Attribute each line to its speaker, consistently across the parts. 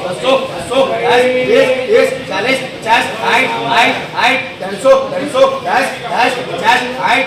Speaker 1: 200 210 20 30 40 50 60 60 10 10 40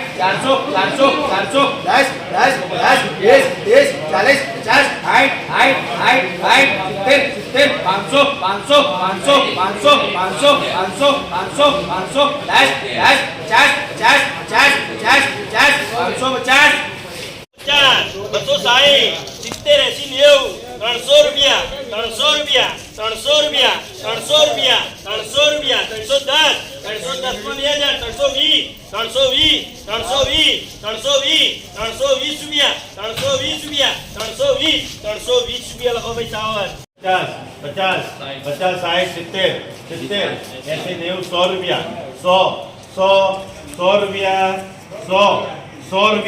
Speaker 1: ₹100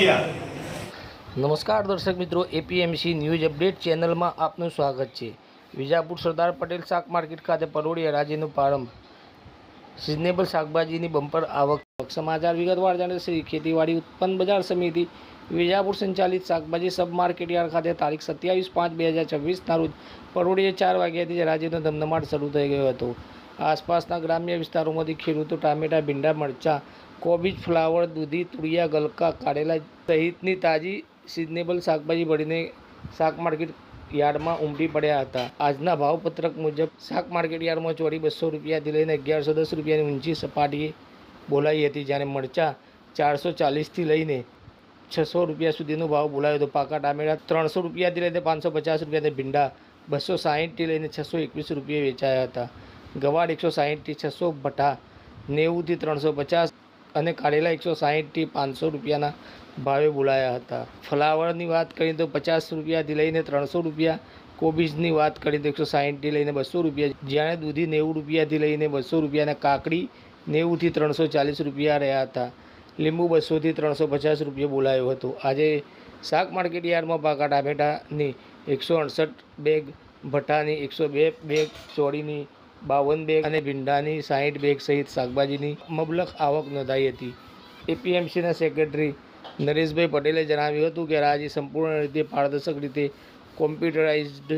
Speaker 2: નમસ્કાર દર્શક મિત્રો, એપીએમસી ન્યૂઝ અપડેટ ચેનલમાં આપનું સ્વાગત છે. વિજાપુર સરદાર પટેલ શાક માર્કેટ ખાતે પરોળી હરાજીનો પ્રારંભ. સિઝનેબલ શાકભાજીની બમ્પર આવક. સમાચાર વિગતવાર જાણીએ. શ્રી ખેતીવાડી ઉત્પન્ન બજાર સમિતિ વિજાપુર સંચાલિત શાકભાજી સબ માર્કેટ યાર્ડ ખાતે તારીખ 27/5/2026ના રોજ પરોળીએ 4 વાગ્યાથી હરાજીનો ધમધમાટ શરૂ થઈ ગયો હતો. આસપાસના ગ્રામ્ય વિસ્તારોમાંથી ખેડૂતો ટામેટા, ભીંડા, મરચાં, કોબીજ, ફ્લાવર, દૂધી, તુરિયા, ગલકા, કારેલા સહિતની તાજી સિઝનેબલ શાકભાજી ભરીને શાક માર્કેટ યાર્ડમાં ઉમટી પડ્યા હતા. આજના ભાવપત્રક મુજબ શાક માર્કેટ યાર્ડમાં ચોરી ₹200થી લઈને ₹1110ની ઊંચી સપાટીએ બોલાઈ હતી, જ્યારે મરચાં ₹440થી લઈને ₹600 સુધીનો ભાવ બોલાયો હતો. પાકા ટામેટા ₹300થી લઈને ₹550 અને ભીંડા ₹260થી લઈને ₹621 વેચાયા હતા. ગવાર ₹160થી ₹600, ભઠ્ઠા ₹90થી ₹350 અને કારેલા ₹160થી ₹500ના ભાવે બોલાયા હતા. ફ્લાવરની વાત કરીએ તો ₹50થી લઈને ₹300, કોબીજની વાત કરીએ તો ₹160થી લઈને ₹200, જ્યારે દૂધી ₹90થી લઈને ₹200 અને કાકડી ₹90થી ₹340 રહ્યા હતા. લીંબુ ₹200થી ₹350 બોલાયો હતો. આજે શાક માર્કેટ યાર્ડમાં પાકા ટામેટાની 168 બેગ, ભઠ્ઠાની 102 બેગ, ચોળીની 52 બેગ અને ભીંડાની 60 બેગ સહિત શાકભાજીની મબલખ આવક નોંધાઈ હતી. એપીએમસીના સેક્રેટરી નરેશભાઈ પટેલે જણાવ્યું હતું કે હરાજી સંપૂર્ણ રીતે પારદર્શક રીતે કોમ્પ્યુટરાઇઝ્ડ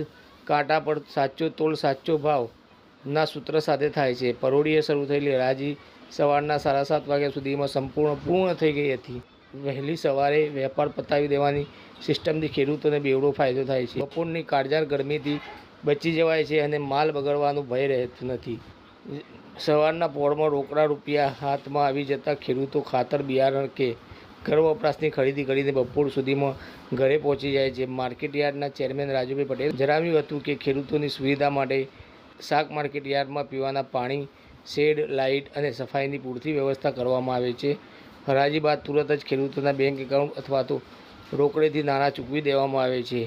Speaker 2: કાંટા પર સાચો તોલ સાચો ભાવના સૂત્ર સાથે થાય છે. પરોળીએ શરૂ થયેલી હરાજી સવારના 7:30 વાગ્યા સુધીમાં પૂર્ણ થઈ ગઈ હતી. વહેલી સવારે વેપાર પતાવી દેવાની સિસ્ટમથી ખેડૂતોને બેવડો ફાયદો થાય છે. બપોરની કાળઝાળ ગરમીથી બચી જવાય છે અને માલ બગડવાનો ભય રહેતો નથી. સવારના પહોરમાં રોકડા રૂપિયા હાથમાં આવી જતાં ખેડૂતો ખાતર, બિયારણ કે ઘર વપરાશની ખરીદી કરીને બપોર સુધીમાં ઘરે પહોંચી જાય છે. માર્કેટ યાર્ડના ચેરમેન રાજુભાઈ પટેલે જણાવ્યું હતું કે ખેડૂતોની સુવિધા માટે શાક માર્કેટ યાર્ડમાં પીવાના પાણી, શેડ, લાઇટ અને સફાઈની પૂરતી વ્યવસ્થા કરવામાં આવે છે. હરાજી બાદ તુરંત જ ખેડૂતોના બેંક એકાઉન્ટ અથવા તો રોકડેથી નાણાં ચૂકવી દેવામાં આવે છે.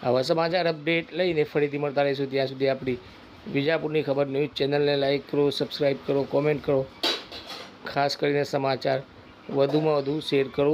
Speaker 2: આવા સમાચાર અપડેટ લઈને ફરીથી મળતા રહીશું. ત્યાં સુધી આપણી વિજાપુરની ખબર ન્યૂઝ ચેનલને લાઇક કરો, સબસ્ક્રાઈબ કરો, કોમેન્ટ કરો. ખાસ કરીને સમાચાર વધુમાં વધુ શેર કરો.